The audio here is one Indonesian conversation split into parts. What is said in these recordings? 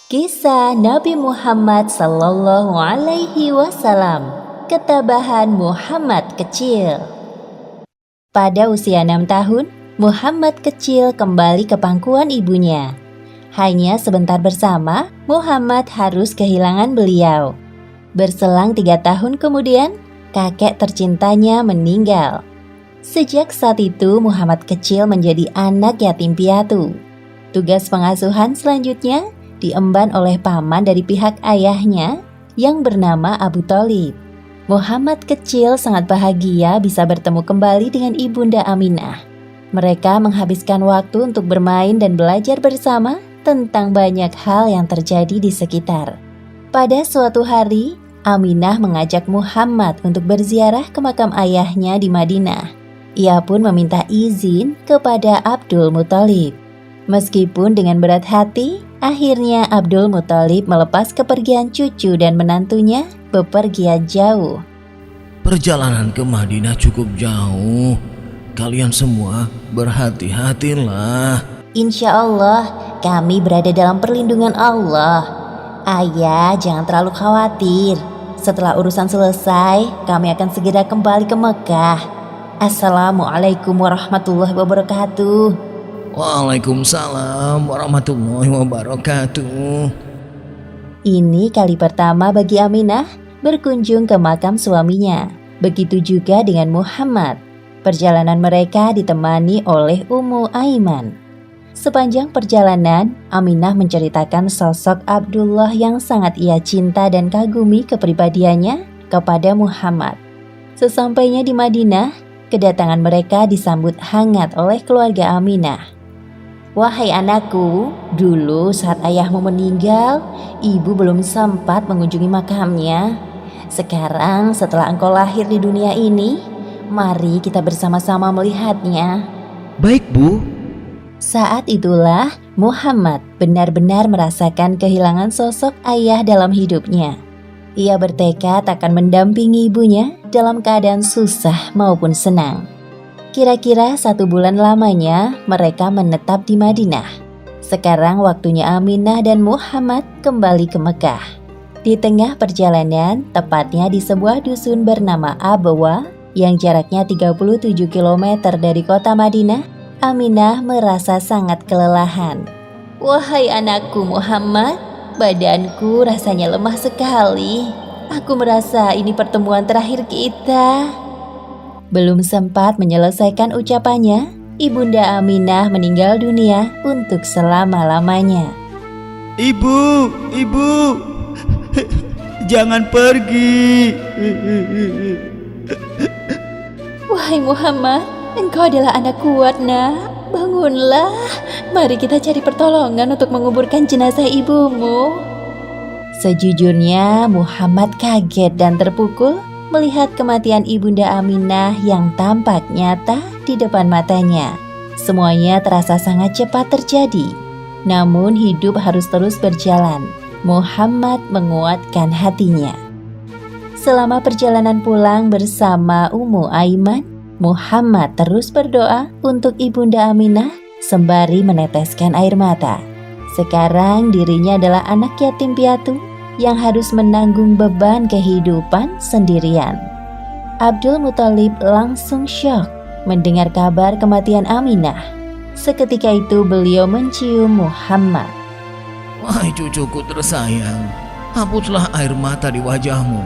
Kisah Nabi Muhammad Sallallahu Alaihi Wasallam. Ketabahan Muhammad kecil. Pada usia 6 tahun, Muhammad kecil kembali ke pangkuan ibunya. Hanya sebentar bersama, Muhammad harus kehilangan beliau. Berselang 3 tahun kemudian, kakek tercintanya meninggal. Sejak saat itu, Muhammad kecil menjadi anak yatim piatu. Tugas pengasuhan selanjutnya diemban oleh paman dari pihak ayahnya yang bernama Abu Thalib. Muhammad kecil sangat bahagia bisa bertemu kembali dengan ibunda Aminah. Mereka menghabiskan waktu untuk bermain dan belajar bersama tentang banyak hal yang terjadi di sekitar. Pada suatu hari, Aminah mengajak Muhammad untuk berziarah ke makam ayahnya di Madinah. Ia pun meminta izin kepada Abdul Muthalib. Meskipun dengan berat hati, akhirnya Abdul Muthalib melepas kepergian cucu dan menantunya bepergian jauh. Perjalanan ke Madinah cukup jauh. Kalian semua berhati-hatilah. Insya Allah, kami berada dalam perlindungan Allah. Ayah, jangan terlalu khawatir. Setelah urusan selesai, kami akan segera kembali ke Mekah. Assalamualaikum warahmatullahi wabarakatuh. Waalaikumsalam warahmatullahi wabarakatuh. Ini kali pertama bagi Aminah berkunjung ke makam suaminya. Begitu juga dengan Muhammad. Perjalanan mereka ditemani oleh Ummu Aiman. Sepanjang perjalanan, Aminah menceritakan sosok Abdullah yang sangat ia cinta dan kagumi kepribadiannya kepada Muhammad. Sesampainya di Madinah, kedatangan mereka disambut hangat oleh keluarga Aminah. Wahai anakku, dulu saat ayahmu meninggal, ibu belum sempat mengunjungi makamnya. Sekarang setelah engkau lahir di dunia ini, mari kita bersama-sama melihatnya. Baik, Bu. Saat itulah Muhammad benar-benar merasakan kehilangan sosok ayah dalam hidupnya. Ia bertekad akan mendampingi ibunya dalam keadaan susah maupun senang. Kira-kira 1 bulan lamanya mereka menetap di Madinah. Sekarang waktunya Aminah dan Muhammad kembali ke Mekah. Di tengah perjalanan, tepatnya di sebuah dusun bernama Abwa yang jaraknya 37 km dari kota Madinah, Aminah merasa sangat kelelahan. Wahai anakku Muhammad, badanku rasanya lemah sekali. Aku merasa ini pertemuan terakhir kita. Belum sempat menyelesaikan ucapannya, ibunda Aminah meninggal dunia untuk selama-lamanya. Ibu, jangan pergi. Wahai Muhammad, engkau adalah anak kuat, nak. Bangunlah, mari kita cari pertolongan untuk menguburkan jenazah ibumu. Sejujurnya, Muhammad kaget dan terpukul melihat kematian ibunda Aminah yang tampak nyata di depan matanya. Semuanya terasa sangat cepat terjadi. Namun hidup harus terus berjalan. Muhammad menguatkan hatinya. Selama perjalanan pulang bersama Ummu Aiman, Muhammad terus berdoa untuk ibunda Aminah sembari meneteskan air mata. Sekarang dirinya adalah anak yatim piatu yang harus menanggung beban kehidupan sendirian. Abdul Muthalib langsung syok mendengar kabar kematian Aminah. Seketika itu beliau mencium Muhammad. Wahai cucuku tersayang, hapuslah air mata di wajahmu.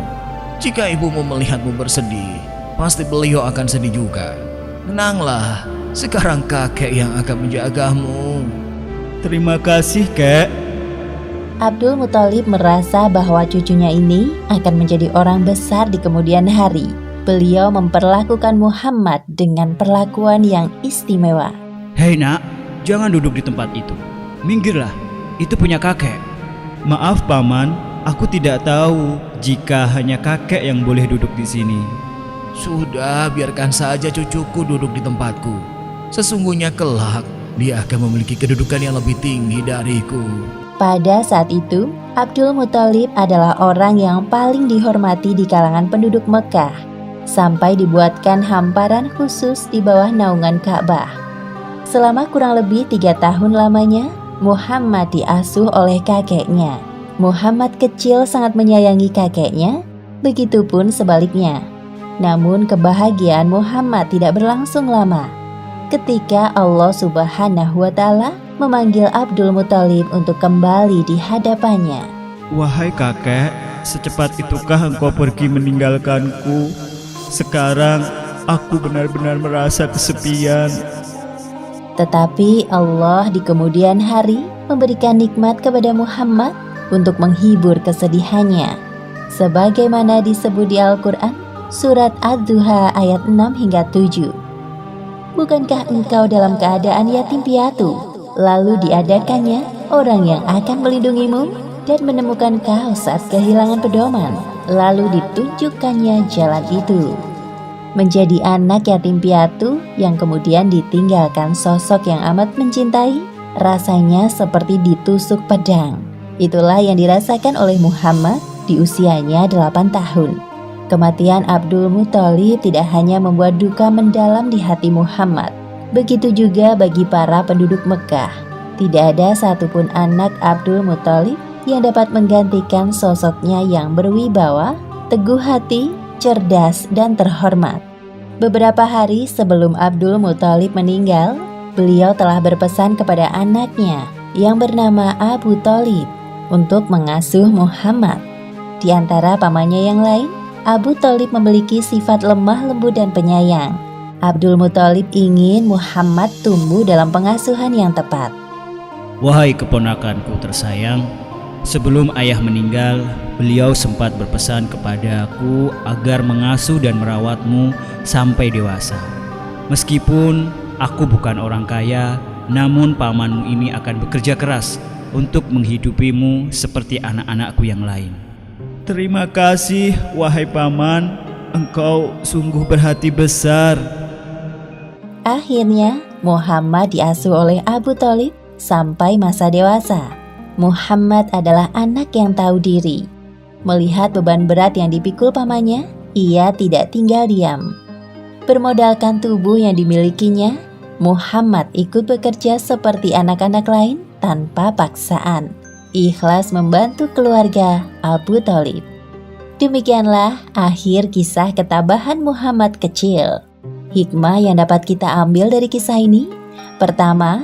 Jika ibumu melihatmu bersedih, pasti beliau akan sedih juga. Tenanglah, sekarang kakek yang akan menjagamu. Terima kasih, Kek. Abdul Muthalib merasa bahwa cucunya ini akan menjadi orang besar di kemudian hari. Beliau memperlakukan Muhammad dengan perlakuan yang istimewa. Hei nak, jangan duduk di tempat itu. Minggirlah, itu punya kakek. Maaf paman, aku tidak tahu jika hanya kakek yang boleh duduk di sini. Sudah, biarkan saja cucuku duduk di tempatku. Sesungguhnya kelak dia akan memiliki kedudukan yang lebih tinggi dariku. Pada saat itu, Abdul Muthalib adalah orang yang paling dihormati di kalangan penduduk Mekah, sampai dibuatkan hamparan khusus di bawah naungan Ka'bah. Selama kurang lebih 3 tahun lamanya, Muhammad diasuh oleh kakeknya. Muhammad kecil sangat menyayangi kakeknya, begitupun sebaliknya. Namun kebahagiaan Muhammad tidak berlangsung lama. Ketika Allah Subhanahu wa Ta'ala memanggil Abdul Muthalib untuk kembali di hadapannya. Wahai kakek, secepat itukah engkau pergi meninggalkanku? Sekarang aku benar-benar merasa kesepian. Tetapi Allah di kemudian hari memberikan nikmat kepada Muhammad untuk menghibur kesedihannya. Sebagaimana disebut di Al-Quran, surat Ad-Duha ayat 6 hingga 7. Bukankah engkau dalam keadaan yatim piatu, lalu diadakannya orang yang akan melindungimu dan menemukan kau saat kehilangan pedoman, lalu ditunjukkannya jalan itu. Menjadi anak yatim piatu yang kemudian ditinggalkan sosok yang amat mencintai, rasanya seperti ditusuk pedang. Itulah yang dirasakan oleh Muhammad di usianya 8 tahun. Kematian Abdul Muthalib tidak hanya membuat duka mendalam di hati Muhammad, begitu juga bagi para penduduk Mekah. Tidak ada satupun anak Abdul Muthalib yang dapat menggantikan sosoknya yang berwibawa, teguh hati, cerdas, dan terhormat. Beberapa hari sebelum Abdul Muthalib meninggal, beliau telah berpesan kepada anaknya yang bernama Abu Thalib untuk mengasuh Muhammad. Di antara pamannya yang lain, Abu Thalib memiliki sifat lemah lembut dan penyayang. Abdul Muthalib ingin Muhammad tumbuh dalam pengasuhan yang tepat. Wahai keponakanku tersayang, sebelum ayah meninggal, beliau sempat berpesan kepadaku agar mengasuh dan merawatmu sampai dewasa. Meskipun aku bukan orang kaya, namun pamanmu ini akan bekerja keras untuk menghidupimu seperti anak-anakku yang lain. Terima kasih, wahai paman, engkau sungguh berhati besar. Akhirnya, Muhammad diasuh oleh Abu Thalib sampai masa dewasa. Muhammad adalah anak yang tahu diri. Melihat beban berat yang dipikul pamannya, ia tidak tinggal diam. Bermodalkan tubuh yang dimilikinya, Muhammad ikut bekerja seperti anak-anak lain tanpa paksaan. Ikhlas membantu keluarga Abu Thalib. Demikianlah akhir kisah ketabahan Muhammad kecil. Hikmah yang dapat kita ambil dari kisah ini: pertama,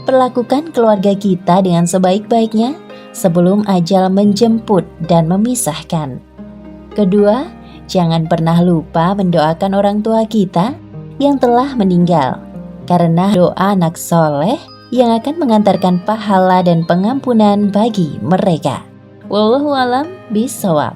perlakukan keluarga kita dengan sebaik-baiknya sebelum ajal menjemput dan memisahkan. Kedua, jangan pernah lupa mendoakan orang tua kita yang telah meninggal, karena doa anak soleh yang akan mengantarkan pahala dan pengampunan bagi mereka. Wallahu a'lam bishawab.